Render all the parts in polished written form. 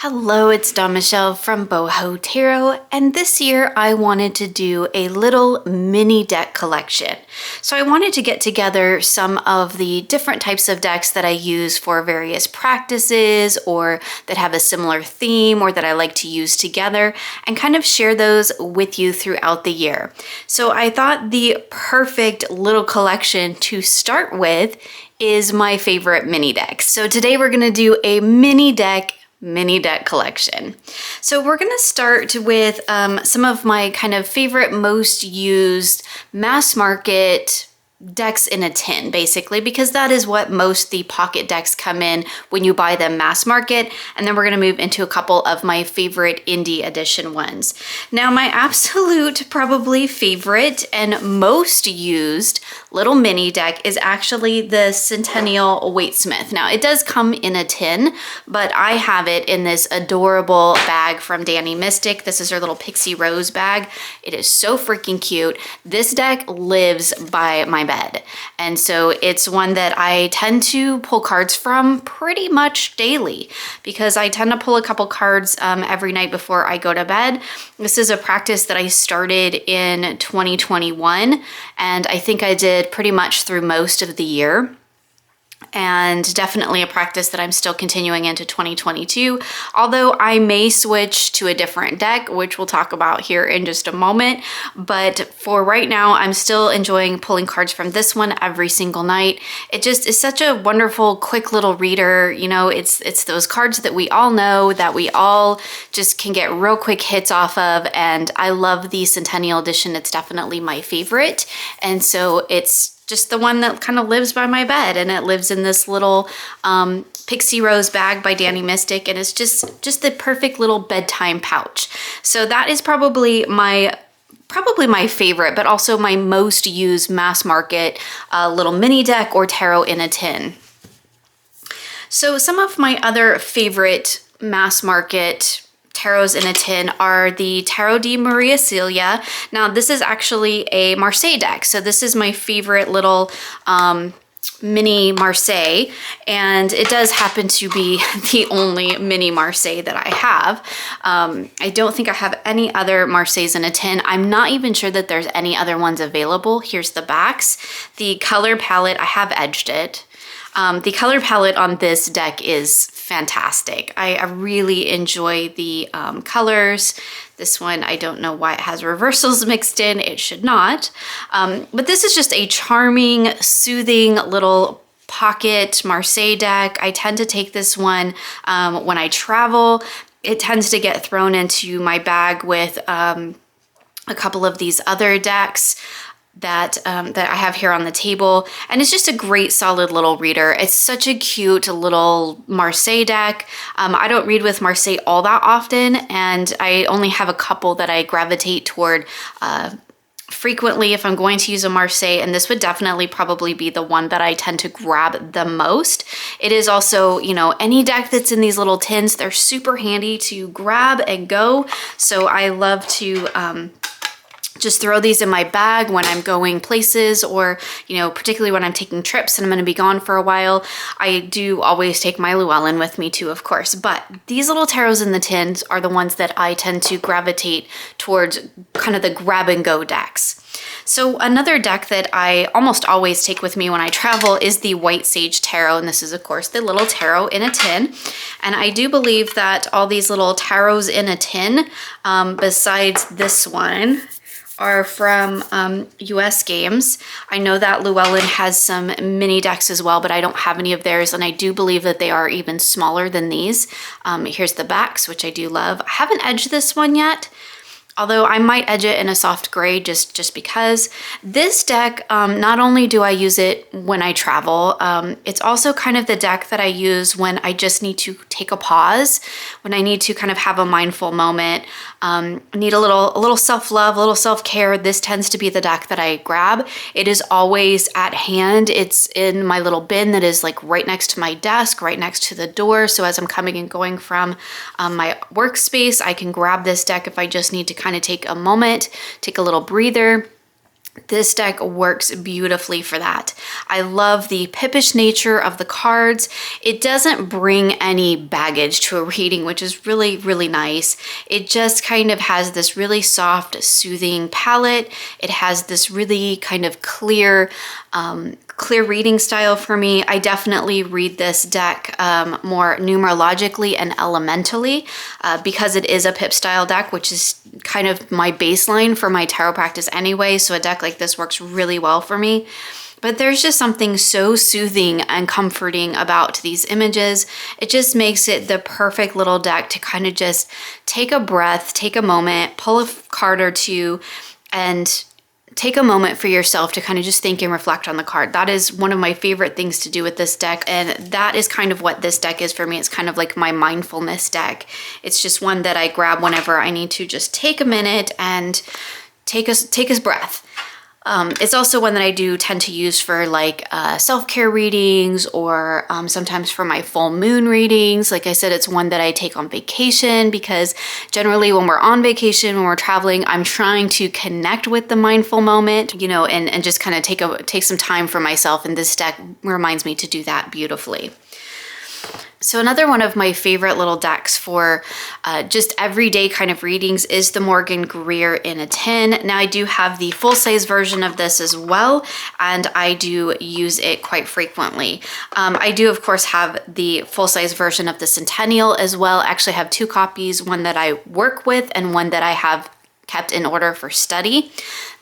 Hello, it's Dawn Michelle from Boho Tarot, and this year I wanted to do a little mini deck collection. So I wanted to get together some of the different types of decks that I use for various practices or that have a similar theme or that I like to use together and kind of share those with you throughout the year. So I thought the perfect little collection to start with is my favorite mini decks. So today we're going to do a mini deck collection. So we're going to start with some of my kind of favorite, most used mass market decks in a tin, basically, because that is what most the pocket decks come in when you buy them mass market. And then we're going to move into a couple of my favorite indie edition ones. Now, my absolute probably favorite and most used little mini deck is actually the Centennial Waite-Smith. Now, it does come in a tin, but I have it in this adorable bag from Danny Mystic. This is her little Pixie Rose bag. It is so freaking cute. This deck lives by my bed. And so it's one that I tend to pull cards from pretty much daily because I tend to pull a couple cards every night before I go to bed. This is a practice that I started in 2021, and I think I did pretty much through most of the year. And definitely a practice that I'm still continuing into 2022, although I may switch to a different deck, which we'll talk about here in just a moment. But for right now, I'm still enjoying pulling cards from this one every single night. It just is such a wonderful, quick little reader. You know, it's those cards that we all know, that we all just can get real quick hits off of. And I love the Centennial edition. It's definitely my favorite. And so it's just the one that kind of lives by my bed, and it lives in this little Pixie Rose bag by Danny Mystic, and it's just the perfect little bedtime pouch. So that is probably my favorite, but also my most used mass market little mini deck or tarot in a tin. So some of my other favorite mass market tarots in a tin are the Tarot de Maria Celia. Now, this is actually a Marseille deck. So this is my favorite little mini Marseille, and it does happen to be the only mini Marseille that I have. I don't think I have any other Marseilles in a tin. I'm not even sure that there's any other ones available. Here's the backs. The color palette, I have edged it. The color palette on this deck is fantastic. I really enjoy the colors. This one, I don't know why it has reversals mixed in. It should not. But this is just a charming, soothing little pocket Marseille deck. I tend to take this one when I travel. It tends to get thrown into my bag with a couple of these other decks that I have here on the table, and it's just a great solid little reader. It's such a cute little Marseille deck. I don't read with Marseille all that often, and I only have a couple that I gravitate toward frequently if I'm going to use a Marseille, and this would definitely probably be the one that I tend to grab the most. It is also, you know, any deck that's in these little tins, they're super handy to grab and go. So I love to just throw these in my bag when I'm going places, or, you know, particularly when I'm taking trips and I'm going to be gone for a while. I do always take my Llewellyn with me too, of course, but these little tarots in the tins are the ones that I tend to gravitate towards, kind of the grab and go decks. So another deck that I almost always take with me when I travel is the White Sage Tarot, and this is of course the little tarot in a tin. And I do believe that all these little tarots in a tin, besides this one, are from US Games. I know that Llewellyn has some mini decks as well, but I don't have any of theirs, and I do believe that they are even smaller than these. Here's the backs, which I do love. I haven't edged this one yet, although I might edge it in a soft gray just because. This deck, not only do I use it when I travel, it's also kind of the deck that I use when I just need to take a pause, when I need to kind of have a mindful moment. Need a little self-love, a little self-care. This tends to be the deck that I grab. It is always at hand. It's in my little bin that is like right next to my desk, right next to the door. So as I'm coming and going from my workspace, I can grab this deck if I just need to kind of take a moment, take a little breather. This deck works beautifully for that. I love the pippish nature of the cards. It doesn't bring any baggage to a reading, which is really, really nice. It just kind of has this really soft, soothing palette. It has this really kind of clear reading style for me. I definitely read this deck more numerologically and elementally because it is a pip style deck, which is kind of my baseline for my tarot practice anyway. So a deck like this works really well for me. But there's just something so soothing and comforting about these images. It just makes it the perfect little deck to kind of just take a breath, take a moment, pull a card or two, and take a moment for yourself to kind of just think and reflect on the card. That is one of my favorite things to do with this deck, and that is kind of what this deck is for me. It's kind of like my mindfulness deck. It's just one that I grab whenever I need to just take a minute and take a breath. It's also one that I do tend to use for like self-care readings or sometimes for my full moon readings. Like I said, it's one that I take on vacation because generally when we're on vacation, when we're traveling, I'm trying to connect with the mindful moment, you know, and just kind of take some time for myself. And this deck reminds me to do that beautifully. So another one of my favorite little decks for just everyday kind of readings is the Morgan-Greer in a tin. Now I do have the full-size version of this as well, and I do use it quite frequently. I do, of course, have the full-size version of the Centennial as well. I actually have two copies, one that I work with and one that I have kept in order for study.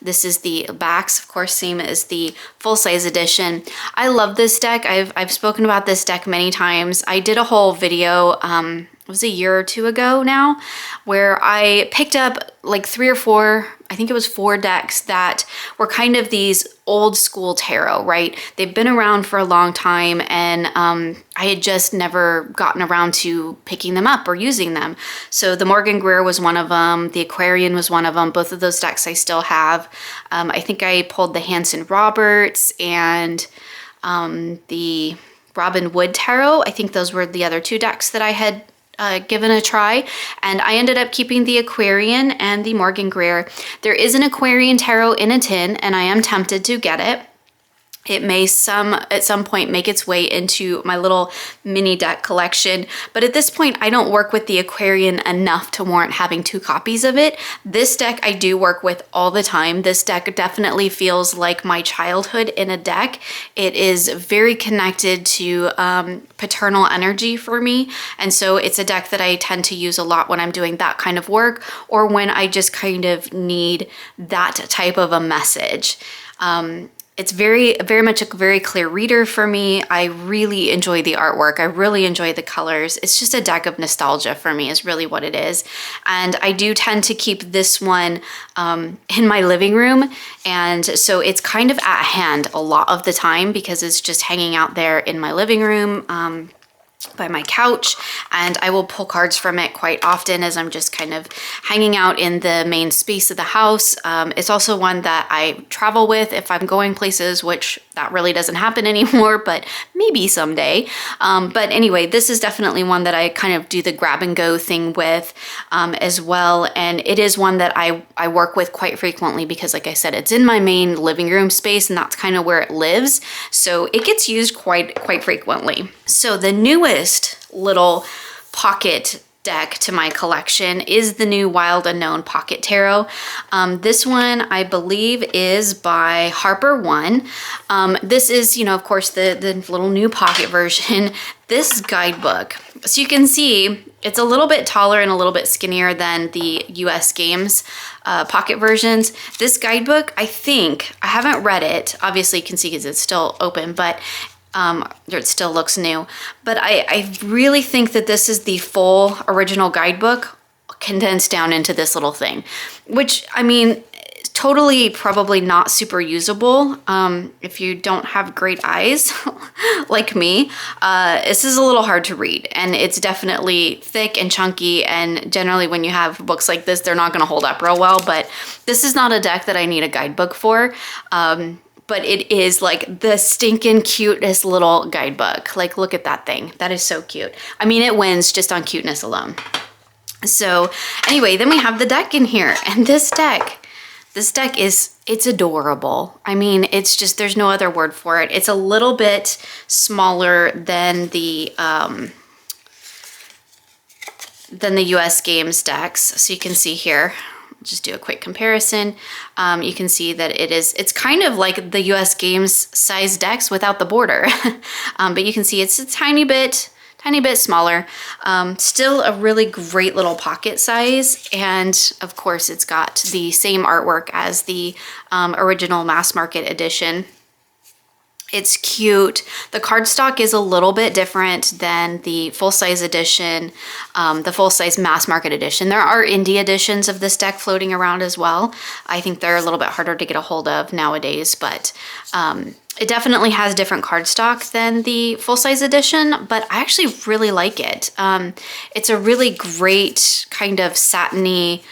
This is the backs, of course, same as the full-size edition. I love this deck. I've spoken about this deck many times. I did a whole video, it was a year or two ago now, where I picked up like 3 or 4, I think it was 4 decks that were kind of these old school tarot, right? They've been around for a long time, and I had just never gotten around to picking them up or using them. So the Morgan-Greer was one of them. The Aquarian was one of them. Both of those decks I still have. I think I pulled the Hanson Roberts and the Robin Wood Tarot. I think those were the other 2 decks that I had given a try, and I ended up keeping the Aquarian and the Morgan-Greer. There is an Aquarian Tarot in a tin, and I am tempted to get it. It may at some point make its way into my little mini deck collection, but at this point I don't work with the Aquarian enough to warrant having 2 copies of it. This deck I do work with all the time. This deck definitely feels like my childhood in a deck. It is very connected to paternal energy for me, and so it's a deck that I tend to use a lot when I'm doing that kind of work or when I just kind of need that type of a message. It's very much a very clear reader for me. I really enjoy the artwork. I really enjoy the colors. It's just a deck of nostalgia for me is really what it is. And I do tend to keep this one in my living room. And so it's kind of at hand a lot of the time because it's just hanging out there in my living room by my couch, and I will pull cards from it quite often as I'm just kind of hanging out in the main space of the house. It's also one that I travel with if I'm going places, which that really doesn't happen anymore, but maybe someday. But anyway, this is definitely one that I kind of do the grab and go thing with as well, and it is one that I work with quite frequently because, like I said, it's in my main living room space, and that's kind of where it lives, so it gets used quite frequently. So the newest little pocket deck to my collection is the new Wild Unknown Pocket Tarot. This one I believe is by Harper One. This is, you know, of course, the little new pocket version. This guidebook, so you can see it's a little bit taller and a little bit skinnier than the US Games pocket versions. This guidebook, I think, I haven't read it. Obviously you can see because it's still open, but it still looks new, but I really think that this is the full original guidebook condensed down into this little thing, which, I mean, totally probably not super usable if you don't have great eyes like me. This is a little hard to read, and it's definitely thick and chunky, and generally when you have books like this, they're not going to hold up real well, but this is not a deck that I need a guidebook for. But it is like the stinking cutest little guidebook. Like, look at that thing. That is so cute. I mean, it wins just on cuteness alone. So anyway, then we have the deck in here, and this deck This deck it's adorable. I mean, it's just, there's no other word for it. It's a little bit smaller than the US Games decks. So you can see here, I'll just do a quick comparison. You can see that it's kind of like the US Games size decks without the border. But you can see it's a tiny bit smaller. Still a really great little pocket size. And of course it's got the same artwork as the original mass market edition. It's cute. The cardstock is a little bit different than the full-size edition, the full-size mass market edition. There are indie editions of this deck floating around as well. I think they're a little bit harder to get a hold of nowadays, but it definitely has different cardstock than the full-size edition, but I actually really like it. It's a really great kind of satiny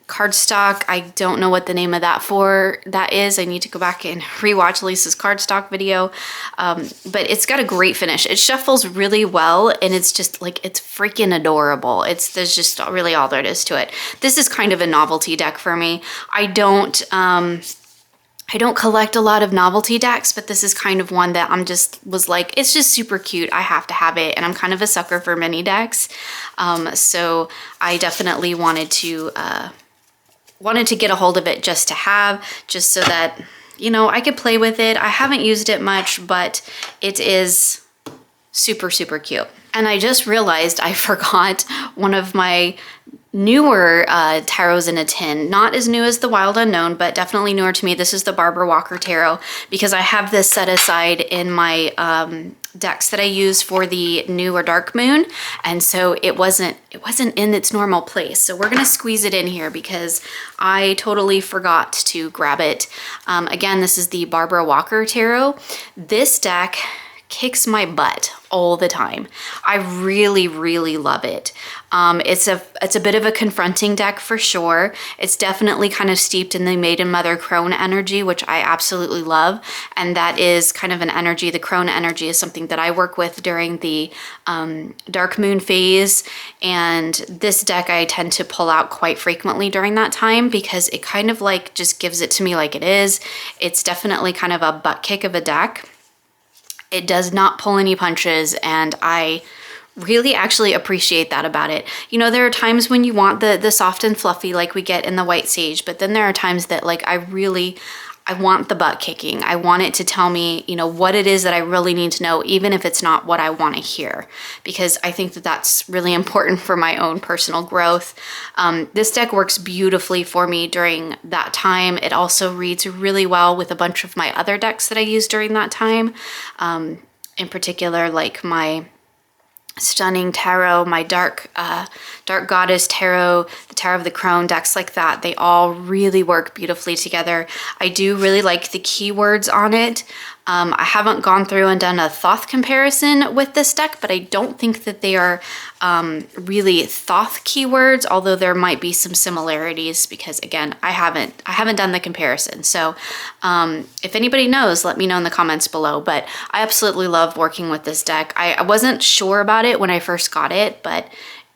cardstock. I don't know what the name of that is. I need to go back and rewatch Lisa's cardstock video. But it's got a great finish. It shuffles really well, and it's just like, it's freaking adorable. There's just really all there is to it. This is kind of a novelty deck for me. I don't collect a lot of novelty decks, but this is kind of one that was like, it's just super cute. I have to have it. And I'm kind of a sucker for mini decks. So I definitely wanted to get a hold of it just so that, I could play with it. I haven't used it much, but it is super, super cute. And I just realized I forgot one of my newer tarots in a tin. Not as new as the Wild Unknown, but definitely newer to me. This is the Barbara Walker Tarot, because I have this set aside in my decks that I use for the new or dark moon, and so it wasn't in its normal place. So we're gonna squeeze it in here because I totally forgot to grab it. Again, this is the Barbara Walker Tarot. This deck kicks my butt all the time. I really, really love it. It's a bit of a confronting deck for sure. It's definitely kind of steeped in the Maiden Mother Crone energy, which I absolutely love. And that is kind of an energy, the Crone energy is something that I work with during the dark moon phase. And this deck I tend to pull out quite frequently during that time because it kind of like just gives it to me like it is. It's definitely kind of a butt kick of a deck. It does not pull any punches, and I really actually appreciate that about it. There are times when you want the soft and fluffy like we get in the White Sage, but then there are times that like I want the butt kicking. I want it to tell me, what it is that I really need to know, even if it's not what I want to hear, because I think that that's really important for my own personal growth. This deck works beautifully for me during that time. It also reads really well with a bunch of my other decks that I use during that time. In particular, like my Stunning Tarot, my Dark Goddess Tarot, the Tarot of the Crone, decks like that. They all really work beautifully together. I do really like the keywords on it. I haven't gone through and done a Thoth comparison with this deck, but I don't think that they are really Thoth keywords, although there might be some similarities because, again, I haven't done the comparison. So if anybody knows, let me know in the comments below. But I absolutely love working with this deck. I wasn't sure about it when I first got it, but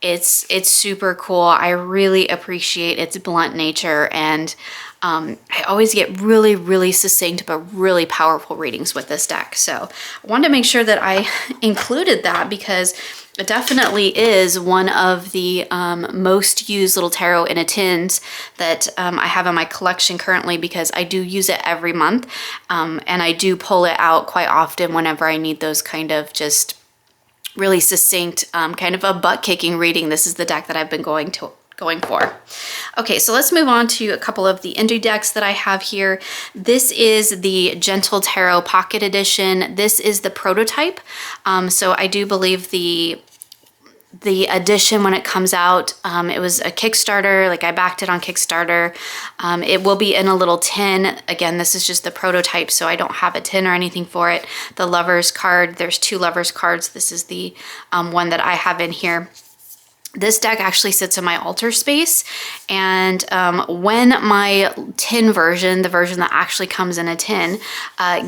it's super cool. I really appreciate its blunt nature, and I always get really, really succinct but really powerful readings with this deck. So I wanted to make sure that I included that because it definitely is one of the most used little tarot in a tins that I have in my collection currently, because I do use it every month, and I do pull it out quite often whenever I need those kind of just really succinct, kind of a butt-kicking reading. This is the deck that I've been going for. Okay, so let's move on to a couple of the indie decks that I have here. This is the Gentle Tarot Pocket Edition. This is the prototype. So I do believe the edition when it comes out, it was a Kickstarter, like I backed it on Kickstarter. It will be in a little tin. Again, this is just the prototype, so I don't have a tin or anything for it. The Lover's card, there's 2 Lover's cards. This is the one that I have in here. This deck actually sits in my altar space, and when my tin version, the version that actually comes in a tin,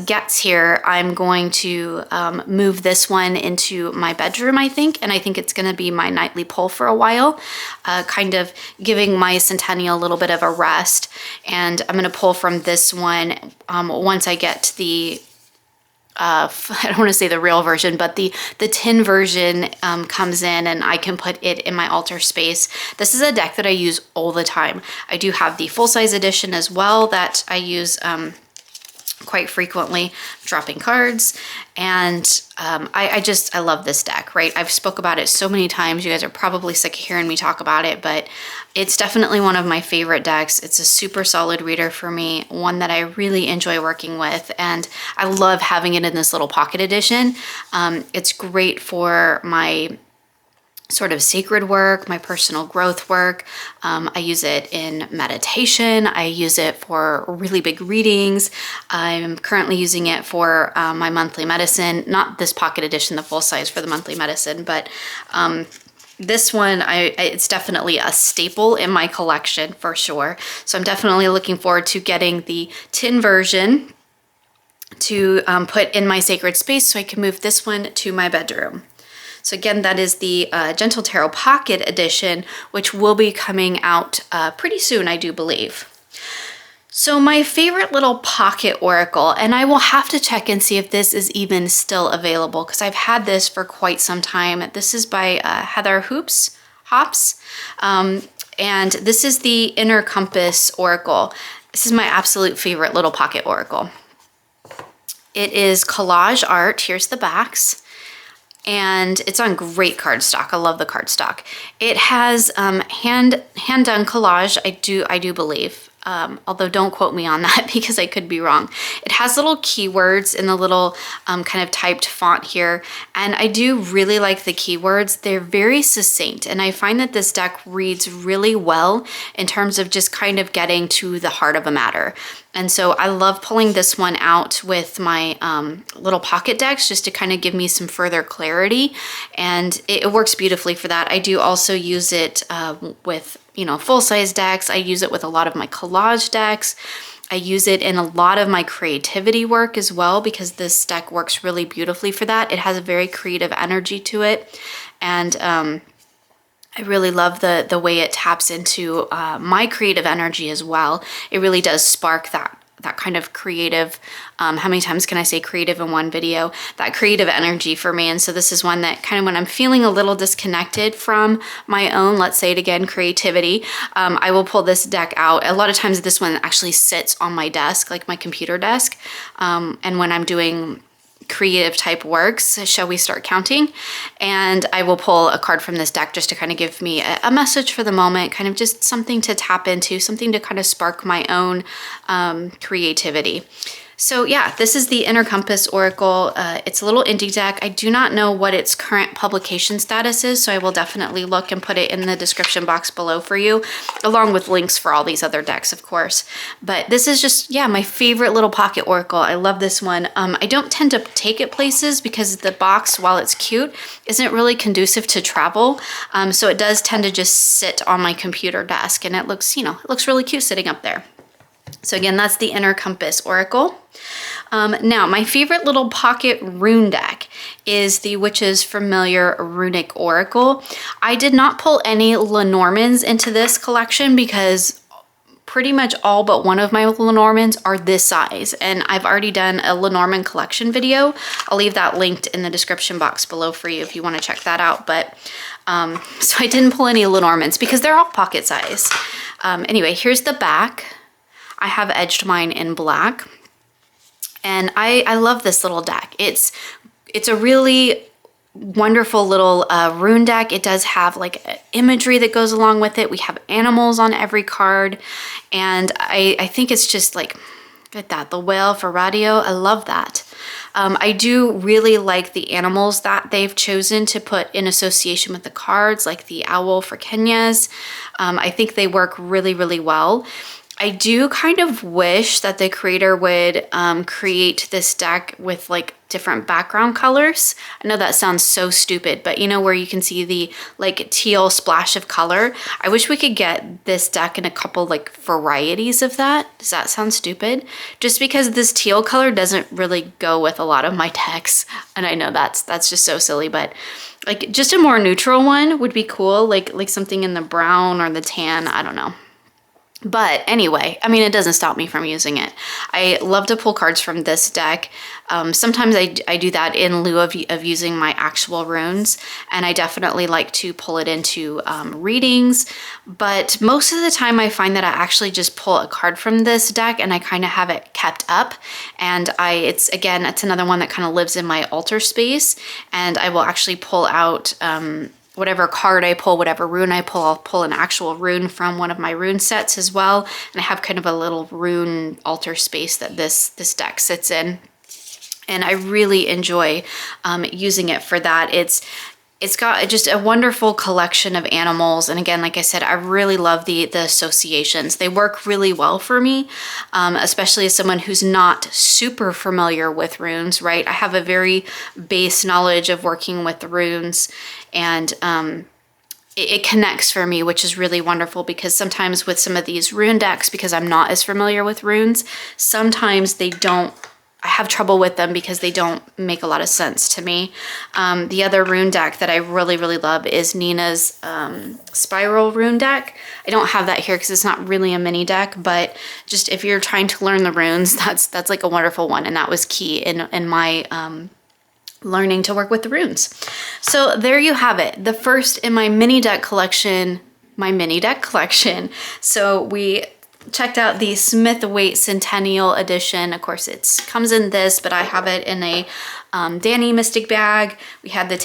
gets here, I'm going to move this one into my bedroom, I think, and I think it's going to be my nightly pull for a while, kind of giving my Centennial a little bit of a rest, and I'm going to pull from this one once I get the I don't want to say the real version, but the tin version comes in, and I can put it in my altar space. This is a deck that I use all the time. I do have the full-size edition as well that I use quite frequently, dropping cards, and I love this deck, right? I've spoke about it so many times. You guys are probably sick of hearing me talk about it, but it's definitely one of my favorite decks. It's a super solid reader for me, one that I really enjoy working with, and I love having it in this little pocket edition. It's great for my sort of sacred work, my personal growth work. I use it in meditation. I use it for really big readings. I'm currently using it for my monthly medicine, not this pocket edition, the full size for the monthly medicine, but this one, it's definitely a staple in my collection for sure. So I'm definitely looking forward to getting the tin version to put in my sacred space so I can move this one to my bedroom. So again, that is the Gentle Tarot Pocket Edition, which will be coming out pretty soon, I do believe. So my favorite little pocket oracle, and I will have to check and see if this is even still available because I've had this for quite some time. This is by Heather Hops, and this is the Inner Compass Oracle. This is my absolute favorite little pocket oracle. It is collage art. Here's the backs. And it's on great cardstock. I love the cardstock. It has hand done collage. I do believe, although don't quote me on that because I could be wrong. It has little keywords in the little kind of typed font here, and I do really like the keywords. They're very succinct, and I find that this deck reads really well in terms of just kind of getting to the heart of a matter. And so I love pulling this one out with my little pocket decks just to kind of give me some further clarity. And it works beautifully for that. I do also use it with, full-size decks. I use it with a lot of my collage decks. I use it in a lot of my creativity work as well because this deck works really beautifully for that. It has a very creative energy to it. And I really love the way it taps into my creative energy as well. It really does spark that kind of creative, how many times can I say creative in one video? That creative energy for me. And so this is one that kind of when I'm feeling a little disconnected from my own, let's say it again, creativity, I will pull this deck out. A lot of times this one actually sits on my desk, like my computer desk. And when I'm doing creative type works, shall we start counting? And I will pull a card from this deck just to kind of give me a message for the moment, kind of just something to tap into, something to kind of spark my own creativity. So yeah, this is the Inner Compass Oracle. It's a little indie deck. I do not know what its current publication status is, so I will definitely look and put it in the description box below for you, along with links for all these other decks, of course. But this is just, yeah, my favorite little pocket oracle. I love this one. I don't tend to take it places because the box, while it's cute, isn't really conducive to travel. So it does tend to just sit on my computer desk, and it looks, it looks really cute sitting up there. So again, that's the Inner Compass Oracle. Now, my favorite little pocket rune deck is the Witch's Familiar Runic Oracle. I did not pull any Lenormands into this collection because pretty much all but one of my Lenormands are this size, and I've already done a Lenormand collection video. I'll leave that linked in the description box below for you if you want to check that out. But so I didn't pull any Lenormands because they're all pocket size. Anyway, here's the back. I have edged mine in black, and I love this little deck. It's a really wonderful little rune deck. It does have like imagery that goes along with it. We have animals on every card, and I think it's just like, get that, the whale for radio. I love that. I do really like the animals that they've chosen to put in association with the cards, like the owl for Kenya's. I think they work really, really well. I do kind of wish that the creator would create this deck with like different background colors. I know that sounds so stupid, but you know where you can see the like teal splash of color? I wish we could get this deck in a couple like varieties of that. Does that sound stupid? Just because this teal color doesn't really go with a lot of my decks. And I know that's just so silly, but like just a more neutral one would be cool. Like something in the brown or the tan, I don't know. But anyway, I mean, it doesn't stop me from using it. I love to pull cards from this deck. Sometimes I do that in lieu of using my actual runes, and I definitely like to pull it into readings. But most of the time I find that I actually just pull a card from this deck and I kind of have it kept up. And it's another one that kind of lives in my altar space, and I will actually pull out whatever card I pull, whatever rune I pull, I'll pull an actual rune from one of my rune sets as well. And I have kind of a little rune altar space that this deck sits in. And I really enjoy using it for that. It's got just a wonderful collection of animals. And again, like I said, I really love the associations. They work really well for me, especially as someone who's not super familiar with runes, right? I have a very base knowledge of working with the runes, and it connects for me, which is really wonderful, because sometimes with some of these rune decks, because I'm not as familiar with runes, sometimes I have trouble with them because they don't make a lot of sense to me. The other rune deck that I really, really love is Nina's Spiral rune deck. I don't have that here because it's not really a mini deck, but just if you're trying to learn the runes, that's like a wonderful one, and that was key in my learning to work with the runes. So there you have it, the first in my mini deck collection, So we checked out the Smith-Waite Centennial edition. Of course, it comes in this, but I have it in a Danny Mystic bag. We had the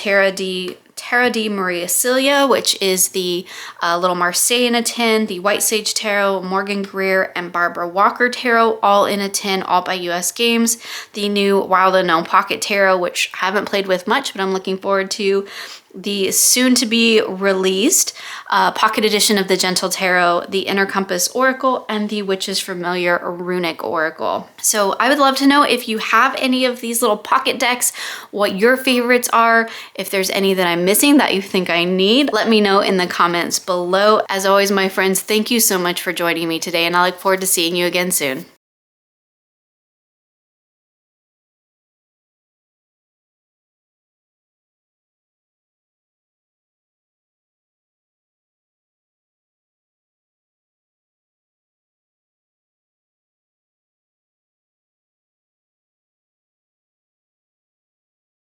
Tarot de Maria Celia, which is the Little Marseille in a tin, the White Sage Tarot, Morgan-Greer, and Barbara Walker Tarot, all in a tin, all by US Games. The new Wild Unknown Pocket Tarot, which I haven't played with much, but I'm looking forward to. The soon-to-be released pocket edition of the Gentle Tarot, the Inner Compass Oracle, and the Witch's Familiar Runic Oracle. So I would love to know if you have any of these little pocket decks, what your favorites are, if there's any that I'm missing that you think I need. Let me know in the comments below. As always, my friends, thank you so much for joining me today, and I look forward to seeing you again soon.